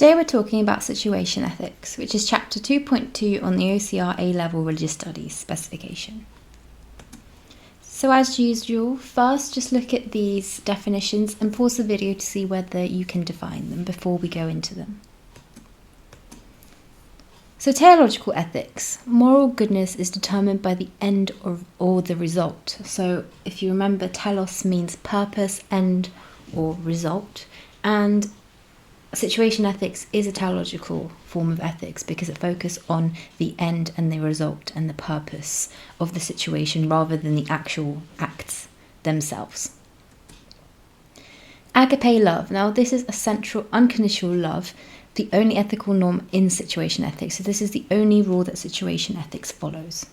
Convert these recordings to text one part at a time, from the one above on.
Today we're talking about situation ethics, which is chapter 2.2 on the OCR A-Level Religious Studies specification. So as usual, first just look at these definitions and pause the video to see whether you can define them before we go into them. So teleological ethics, moral goodness is determined by the end or the result. So if you remember, telos means purpose, end or result, and situation ethics is a teleological form of ethics because it focuses on the end and the result and the purpose of the situation rather than the actual acts themselves. Agape love. Now this is a central unconditional love, the only ethical norm in situation ethics. So this is the only rule that situation ethics follows.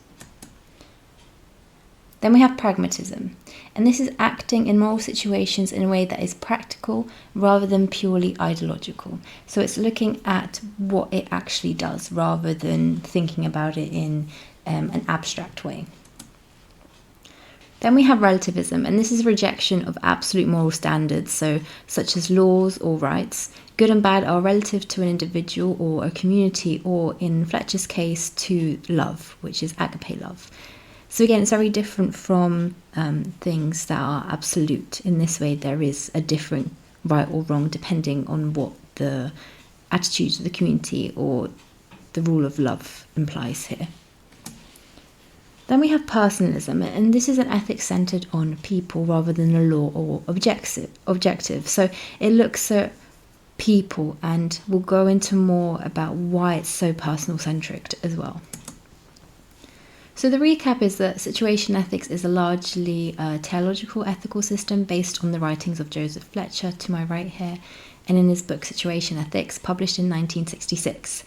Then we have pragmatism, and this is acting in moral situations in a way that is practical rather than purely ideological. So it's looking at what it actually does rather than thinking about it in an abstract way. Then we have relativism, and this is rejection of absolute moral standards, so such as laws or rights. Good and bad are relative to an individual or a community, or in Fletcher's case, to love, which is agape love. So again, it's very different from things that are absolute. In this way, there is a different right or wrong depending on what the attitudes of the community or the rule of love implies here. Then we have personalism, and this is an ethic centered on people rather than a law or objective. So it looks at people, and we'll go into more about why it's so personal centric as well. So the recap is that situation ethics is a largely teleological ethical system based on the writings of Joseph Fletcher, to my right here, and in his book Situation Ethics, published in 1966.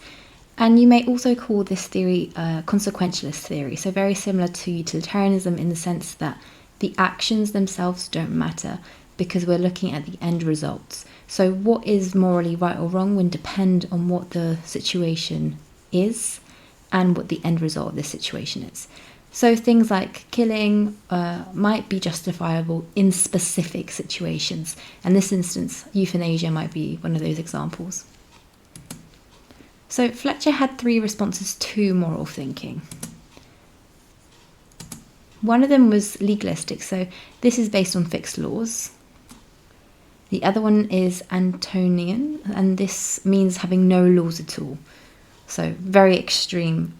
And you may also call this theory consequentialist theory, so very similar to utilitarianism in the sense that the actions themselves don't matter because we're looking at the end results. So what is morally right or wrong will depend on what the situation is and what the end result of this situation is. So things like killing might be justifiable in specific situations. In this instance, euthanasia might be one of those examples. So Fletcher had 3 responses to moral thinking. One of them was legalistic, so this is based on fixed laws. The other one is Antonian, and this means having no laws at all. So very extreme,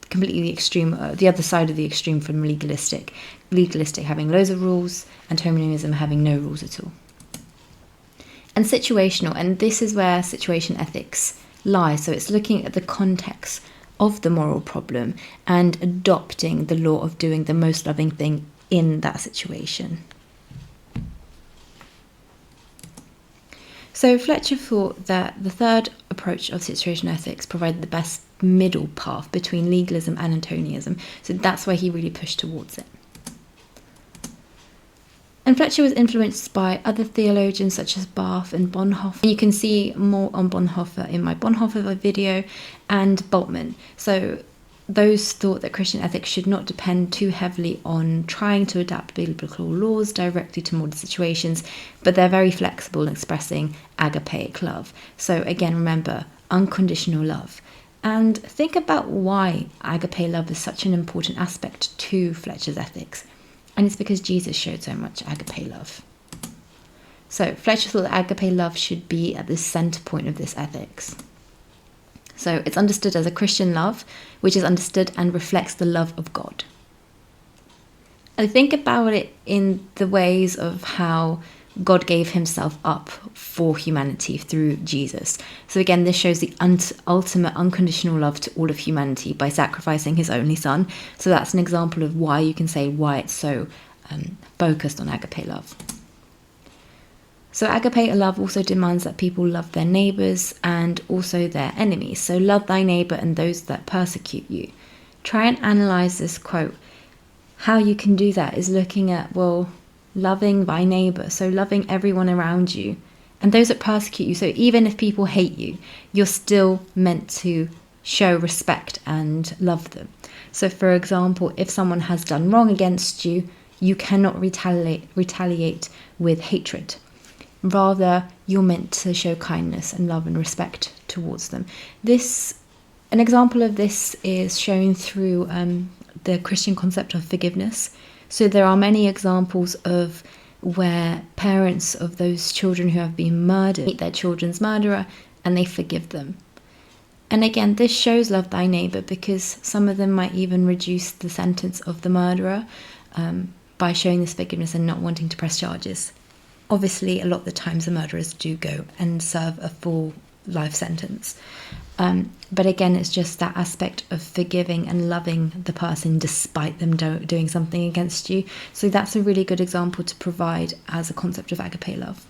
completely extreme, the other side of the extreme from legalistic. Legalistic having loads of rules, Antonianism having no rules at all. And situational, and this is where situation ethics lies. So it's looking at the context of the moral problem and adopting the law of doing the most loving thing in that situation. So Fletcher thought that the third approach of situation ethics provided the best middle path between legalism and Antonianism, so that's why he really pushed towards it. And Fletcher was influenced by other theologians such as Barth and Bonhoeffer. You can see more on Bonhoeffer in my Bonhoeffer video, and Bultmann. So those thought that Christian ethics should not depend too heavily on trying to adapt biblical laws directly to modern situations, but they're very flexible in expressing agape love. So again, remember, unconditional love. And think about why agape love is such an important aspect to Fletcher's ethics. And it's because Jesus showed so much agape love. So Fletcher thought that agape love should be at the center point of this ethics. So it's understood as a Christian love, which is understood and reflects the love of God. And think about it in the ways of how God gave himself up for humanity through Jesus. So again, this shows the ultimate unconditional love to all of humanity by sacrificing his only son. So that's an example of why you can say why it's so focused on agape love. So agape love also demands that people love their neighbours and also their enemies. So love thy neighbour and those that persecute you. Try and analyse this quote. How you can do that is looking at, well, loving thy neighbour, so loving everyone around you and those that persecute you. So even if people hate you, you're still meant to show respect and love them. So for example, if someone has done wrong against you, you cannot retaliate with hatred. Rather, you're meant to show kindness and love and respect towards them. An example of this is shown through the Christian concept of forgiveness. So there are many examples of where parents of those children who have been murdered meet their children's murderer and they forgive them. And again, this shows love thy neighbour, because some of them might even reduce the sentence of the murderer by showing this forgiveness and not wanting to press charges. Obviously, a lot of the times the murderers do go and serve a full life sentence. But again, it's just that aspect of forgiving and loving the person despite them doing something against you. So that's a really good example to provide as a concept of agape love.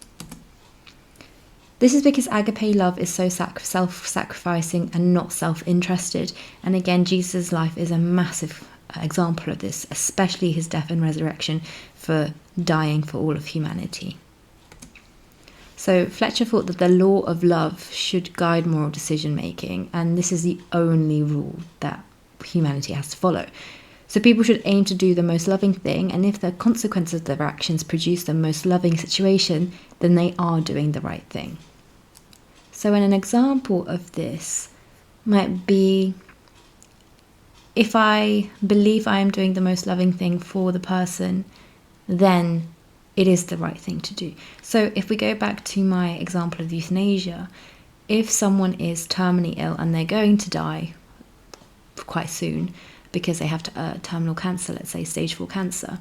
This is because agape love is so self-sacrificing and not self-interested. And again, Jesus' life is a massive example of this, especially his death and resurrection for dying for all of humanity. So Fletcher thought that the law of love should guide moral decision making, and this is the only rule that humanity has to follow. So people should aim to do the most loving thing, and if the consequences of their actions produce the most loving situation, then they are doing the right thing. So an example of this might be, if I believe I am doing the most loving thing for the person, then it is the right thing to do. So if we go back to my example of euthanasia, if someone is terminally ill and they're going to die quite soon because they have terminal cancer, let's say stage 4 cancer,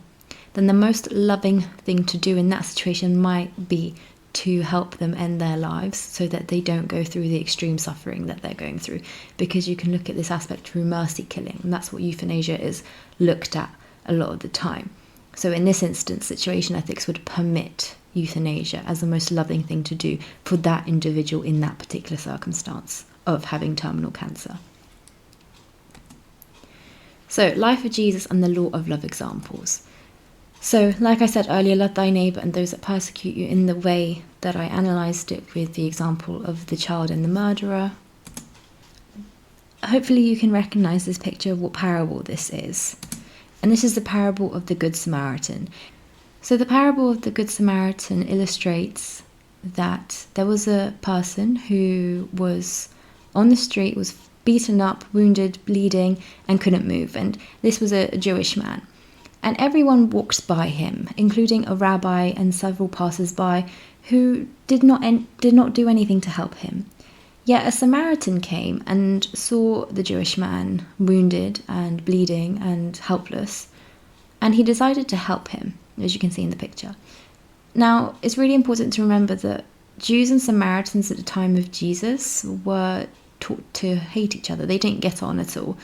then the most loving thing to do in that situation might be to help them end their lives so that they don't go through the extreme suffering that they're going through. Because you can look at this aspect through mercy killing, and that's what euthanasia is looked at a lot of the time. So in this instance, situation ethics would permit euthanasia as the most loving thing to do for that individual in that particular circumstance of having terminal cancer. So, life of Jesus and the law of love examples. So, like I said earlier, love thy neighbour and those that persecute you in the way that I analysed it with the example of the child and the murderer. Hopefully you can recognise this picture of what parable this is. And this is the parable of the Good Samaritan. So the parable of the Good Samaritan illustrates that there was a person who was on the street, was beaten up, wounded, bleeding, and couldn't move. And this was a Jewish man. And everyone walked by him, including a rabbi and several passers-by who did not do anything to help him. Yet a Samaritan came and saw the Jewish man wounded and bleeding and helpless, and he decided to help him, as you can see in the picture. Now, it's really important to remember that Jews and Samaritans at the time of Jesus were taught to hate each other. They didn't get on at all.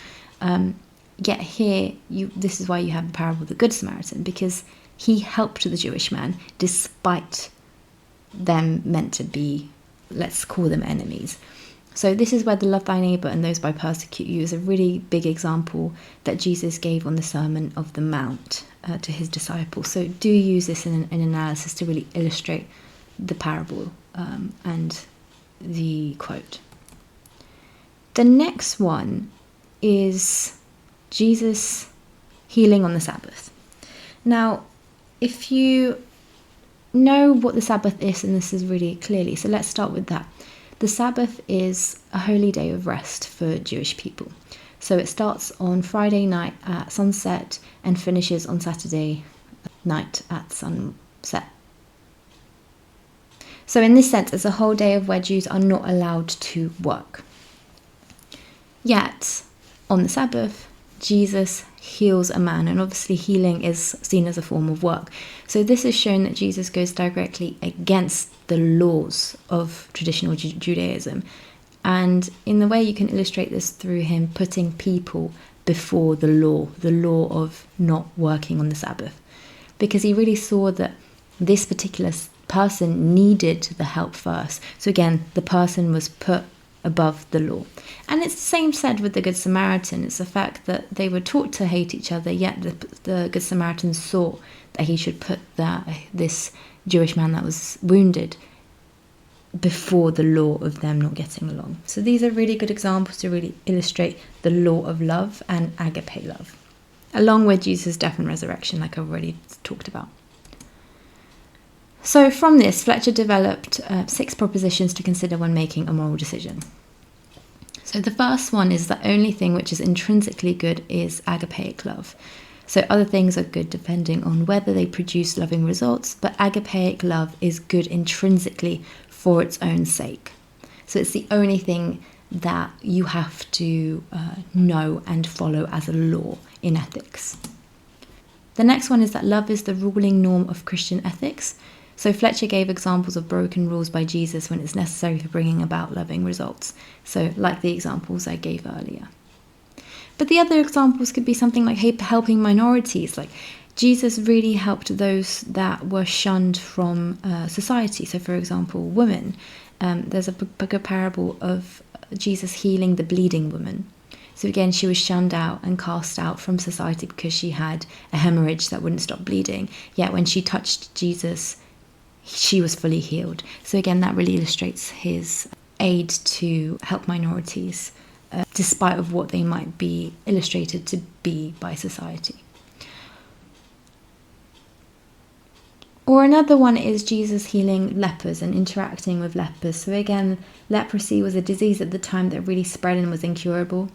Yet here, this is why you have the parable of the Good Samaritan, because he helped the Jewish man despite them meant to be, let's call them enemies. So this is where the love thy neighbour and those by persecute you is a really big example that Jesus gave on the Sermon of the Mount to his disciples. So do use this in an analysis to really illustrate the parable and the quote. The next one is Jesus healing on the Sabbath. Now, if you know what the Sabbath is, and this is really clearly, so let's start with that. The Sabbath is a holy day of rest for Jewish people. So it starts on Friday night at sunset and finishes on Saturday night at sunset. So in this sense, it's a whole day of where Jews are not allowed to work. Yet, on the Sabbath, Jesus heals a man, and obviously healing is seen as a form of work. So this has shown that Jesus goes directly against the laws of traditional Judaism. And in the way you can illustrate this through him putting people before the law of not working on the Sabbath. Because he really saw that this particular person needed the help first. So again, the person was put above the law. And it's the same said with the Good Samaritan. It's the fact that they were taught to hate each other, yet the Good Samaritan saw that he should put this Jewish man that was wounded before the law of them not getting along. So these are really good examples to really illustrate the law of love and agape love, along with Jesus' death and resurrection, like I've already talked about. So from this, Fletcher developed 6 propositions to consider when making a moral decision. So the first one is the only thing which is intrinsically good is agape love. So other things are good depending on whether they produce loving results, but agape love is good intrinsically for its own sake. So it's the only thing that you have to know and follow as a law in ethics. The next one is that love is the ruling norm of Christian ethics. So Fletcher gave examples of broken rules by Jesus when it's necessary for bringing about loving results. So like the examples I gave earlier. But the other examples could be something like helping minorities. Like Jesus really helped those that were shunned from society. So for example, women. There's a parable of Jesus healing the bleeding woman. So again, she was shunned out and cast out from society because she had a hemorrhage that wouldn't stop bleeding. Yet when she touched Jesus, she was fully healed. So again, that really illustrates his aid to help minorities, despite of what they might be illustrated to be by society. Or another one is Jesus healing lepers and interacting with lepers. So again, leprosy was a disease at the time that really spread and was incurable.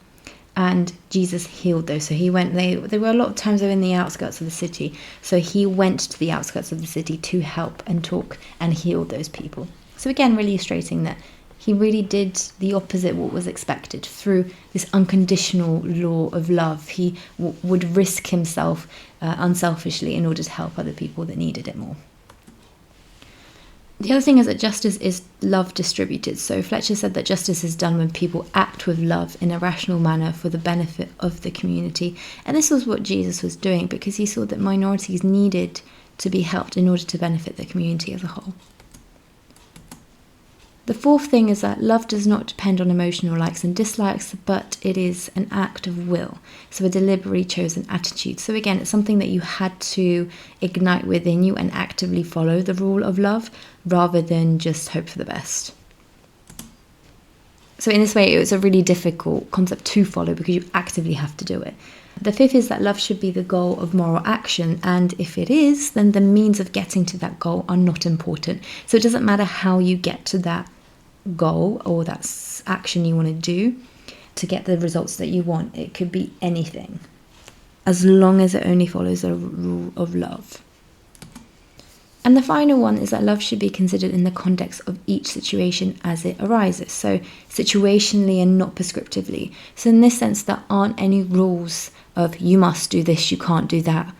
And Jesus healed those. So he went, there were a lot of times they were in the outskirts of the city. So he went to the outskirts of the city to help and talk and heal those people. So again, really illustrating that he really did the opposite of what was expected through this unconditional law of love. He would risk himself unselfishly in order to help other people that needed it more. The other thing is that justice is love distributed. So Fletcher said that justice is done when people act with love in a rational manner for the benefit of the community. And this was what Jesus was doing because he saw that minorities needed to be helped in order to benefit the community as a whole. The fourth thing is that love does not depend on emotional likes and dislikes, but it is an act of will, so a deliberately chosen attitude. So again, it's something that you had to ignite within you and actively follow the rule of love, rather than just hope for the best. So in this way, it was a really difficult concept to follow because you actively have to do it. The fifth is that love should be the goal of moral action, and if it is, then the means of getting to that goal are not important. So it doesn't matter how you get to that goal or that action you want to do to get the results that you want. It could be anything, as long as it only follows the rule of love. And the final one is that love should be considered in the context of each situation as it arises. So situationally and not prescriptively. So in this sense, there aren't any rules of you must do this, you can't do that.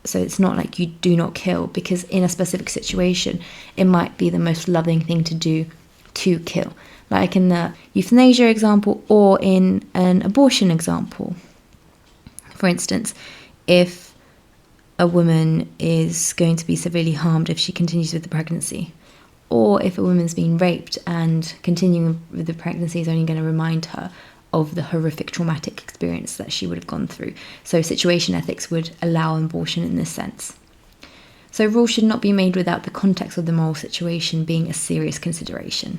So it's not like you do not kill, because in a specific situation, it might be the most loving thing to do to kill, like in the euthanasia example or in an abortion example. For instance, if a woman is going to be severely harmed if she continues with the pregnancy, or if a woman's been raped and continuing with the pregnancy is only going to remind her of the horrific traumatic experience that she would have gone through. So situation ethics would allow abortion in this sense. So rules should not be made without the context of the moral situation being a serious consideration.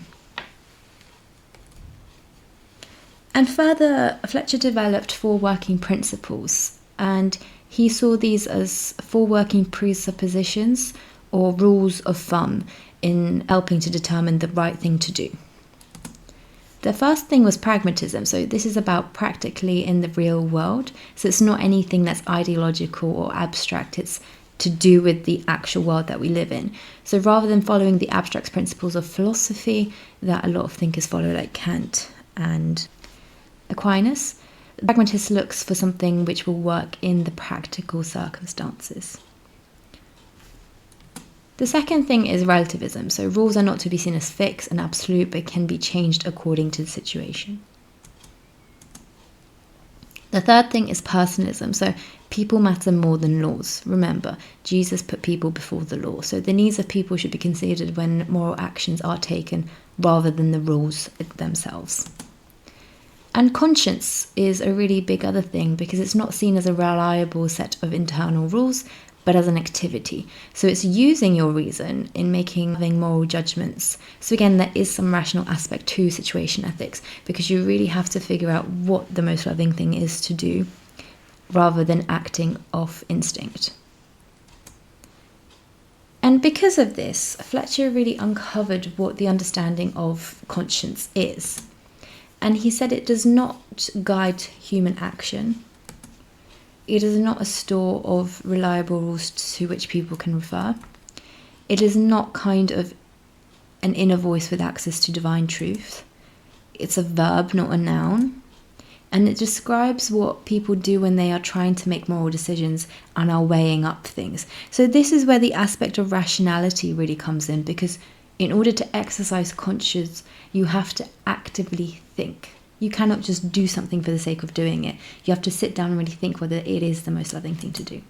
And further, Fletcher developed 4 working principles, and he saw these as 4 working presuppositions or rules of thumb in helping to determine the right thing to do. The first thing was pragmatism. So this is about practically in the real world. So it's not anything that's ideological or abstract. It's to do with the actual world that we live in. So rather than following the abstract principles of philosophy that a lot of thinkers follow, like Kant and Aquinas, the pragmatist looks for something which will work in the practical circumstances. The second thing is relativism. So rules are not to be seen as fixed and absolute, but can be changed according to the situation. The third thing is personalism. So people matter more than laws. Remember, Jesus put people before the law. So the needs of people should be considered when moral actions are taken rather than the rules themselves. And conscience is a really big other thing because it's not seen as a reliable set of internal rules, but as an activity. So it's using your reason in making moral judgments. So again, there is some rational aspect to situation ethics because you really have to figure out what the most loving thing is to do rather than acting off instinct. And because of this, Fletcher really uncovered what the understanding of conscience is. And he said it does not guide human action. It is not a store of reliable rules to which people can refer. It is not kind of an inner voice with access to divine truth. It's a verb, not a noun. And it describes what people do when they are trying to make moral decisions and are weighing up things. So this is where the aspect of rationality really comes in, because in order to exercise conscience, you have to actively think. You cannot just do something for the sake of doing it. You have to sit down and really think whether it is the most loving thing to do.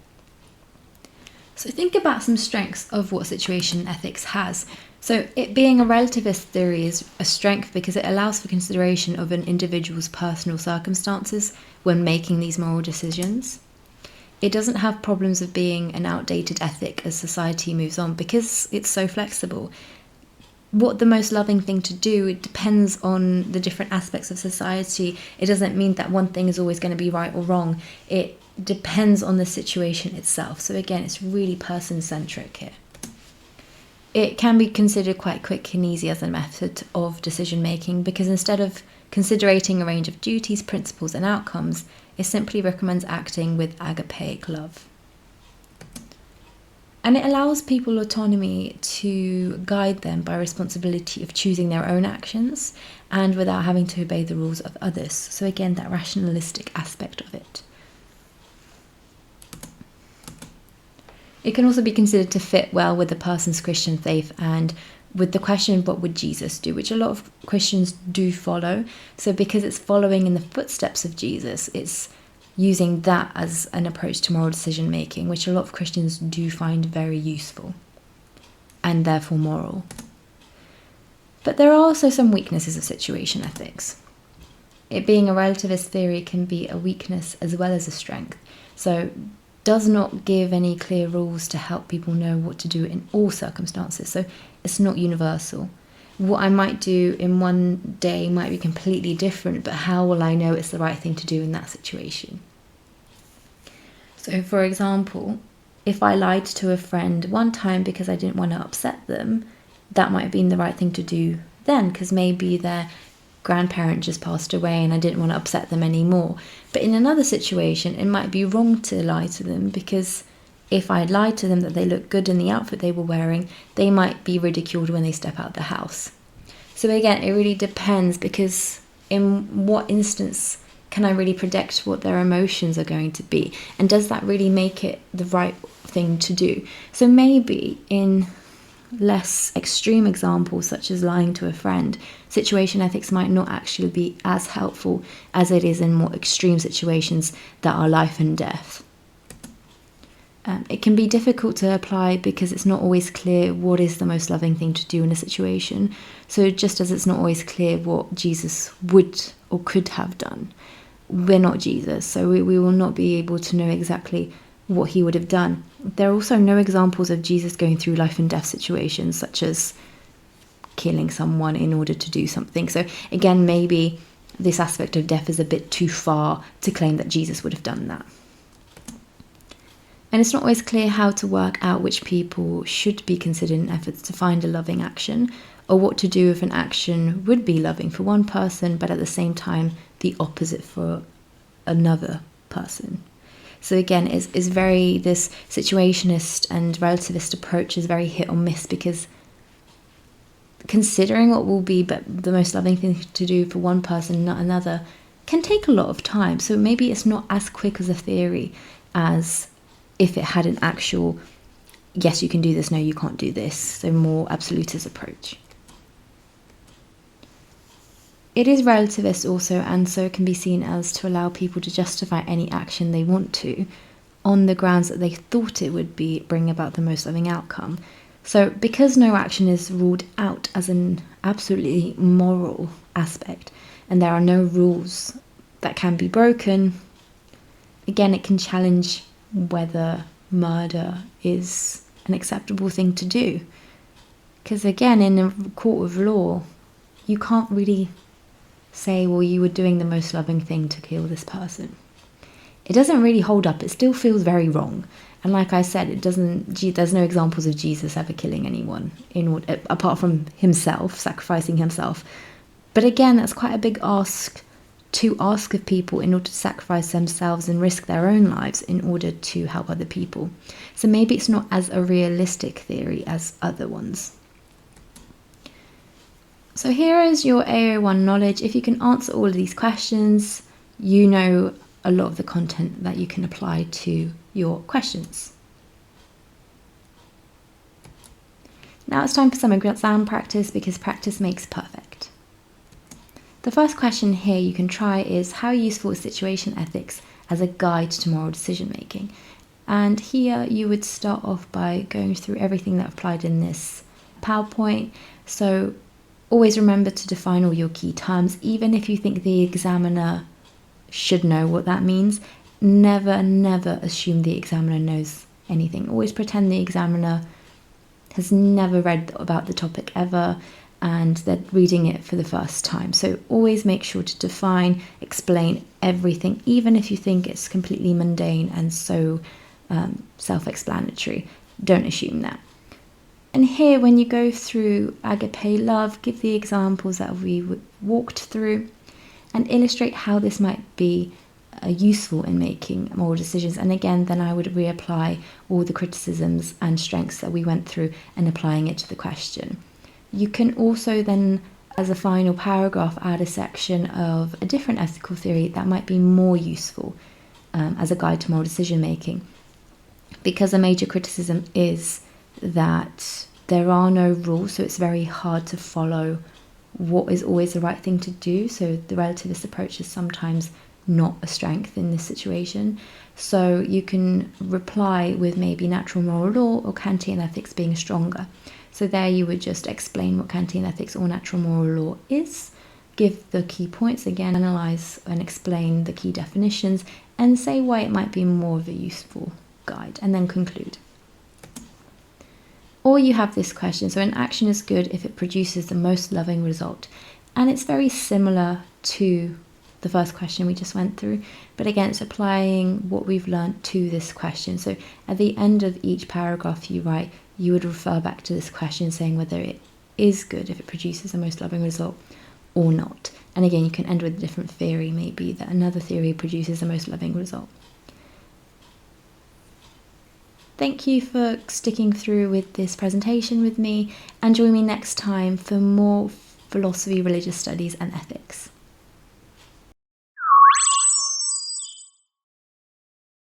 So think about some strengths of what situation ethics has. So it being a relativist theory is a strength because it allows for consideration of an individual's personal circumstances when making these moral decisions. It doesn't have problems of being an outdated ethic as society moves on because it's so flexible. What the most loving thing to do, it depends on the different aspects of society. It doesn't mean that one thing is always going to be right or wrong. It depends on the situation itself. So again, it's really person-centric here. It can be considered quite quick and easy as a method of decision making because instead of considering a range of duties, principles and outcomes, it simply recommends acting with agape love. And it allows people autonomy to guide them by responsibility of choosing their own actions and without having to obey the rules of others. So again, that rationalistic aspect of it. It can also be considered to fit well with a person's Christian faith and with the question, what would Jesus do? Which a lot of Christians do follow. So because it's following in the footsteps of Jesus, it's using that as an approach to moral decision making, which a lot of Christians do find very useful and therefore moral. But there are also some weaknesses of situation ethics. It being a relativist theory can be a weakness as well as a strength. So does not give any clear rules to help people know what to do in all circumstances. So it's not universal. What I might do in one day might be completely different, but how will I know it's the right thing to do in that situation? So for example, if I lied to a friend one time because I didn't want to upset them, that might have been the right thing to do then, because maybe their grandparent just passed away and I didn't want to upset them anymore. But in another situation, it might be wrong to lie to them because if I lied to them that they look good in the outfit they were wearing, they might be ridiculed when they step out the house. So again, it really depends, because in what instance can I really predict what their emotions are going to be? And does that really make it the right thing to do? So maybe in less extreme examples, such as lying to a friend, situation ethics might not actually be as helpful as it is in more extreme situations that are life and death. It can be difficult to apply because it's not always clear what is the most loving thing to do in a situation. So just as it's not always clear what Jesus would or could have done, we're not Jesus, so we will not be able to know exactly what he would have done. There are also no examples of Jesus going through life and death situations, such as killing someone in order to do something. So again, maybe this aspect of death is a bit too far to claim that Jesus would have done that. And it's not always clear how to work out which people should be considered in efforts to find a loving action, or what to do if an action would be loving for one person, but at the same time the opposite for another person. So again, it's very, this situationist and relativist approach is very hit or miss, because considering what will be but the most loving thing to do for one person, not another, can take a lot of time. So maybe it's not as quick as a theory as if it had an actual, yes, you can do this, no, you can't do this. So more absolutist approach. It is relativist also, and so it can be seen as to allow people to justify any action they want to on the grounds that they thought it would bring about the most loving outcome. So because no action is ruled out as an absolutely moral aspect, and there are no rules that can be broken, again, it can challenge whether murder is an acceptable thing to do. Because again, in a court of law, you can't really say, well, you were doing the most loving thing to kill this person. it doesn't really hold up. It still feels very wrong. And like I said, there's no examples of Jesus ever killing anyone apart from himself, sacrificing himself. But again, that's quite a big ask to ask of people in order to sacrifice themselves and risk their own lives in order to help other people. So maybe it's not as a realistic theory as other ones. So here is your AO1 knowledge. If you can answer all of these questions, you know a lot of the content that you can apply to your questions. Now it's time for some exam practice, because practice makes perfect. The first question here you can try is, how useful is situation ethics as a guide to moral decision making? And here you would start off by going through everything that applied in this PowerPoint. So always remember to define all your key terms, even if you think the examiner should know what that means. Never assume the examiner knows anything. Always pretend the examiner has never read about the topic ever and they're reading it for the first time. So always make sure to define, explain everything, even if you think it's completely mundane and so self-explanatory. Don't assume that. And here, when you go through Agape Love, give the examples that we walked through and illustrate how this might be useful in making moral decisions. And again, then I would reapply all the criticisms and strengths that we went through and applying it to the question. You can also then, as a final paragraph, add a section of a different ethical theory that might be more useful as a guide to moral decision making. Because a major criticism is that there are no rules, so it's very hard to follow what is always the right thing to do. So the relativist approach is sometimes not a strength in this situation. So you can reply with maybe natural moral law or Kantian ethics being stronger. So there you would just explain what Kantian ethics or natural moral law is, give the key points again, analyse and explain the key definitions, and say why it might be more of a useful guide, and then conclude. Or you have this question, so an action is good if it produces the most loving result. And it's very similar to the first question we just went through, but again, it's applying what we've learned to this question. So at the end of each paragraph you write, you would refer back to this question saying whether it is good if it produces the most loving result or not. And again, you can end with a different theory, maybe that another theory produces the most loving result. Thank you for sticking through with this presentation with me, and join me next time for more philosophy, religious studies and ethics.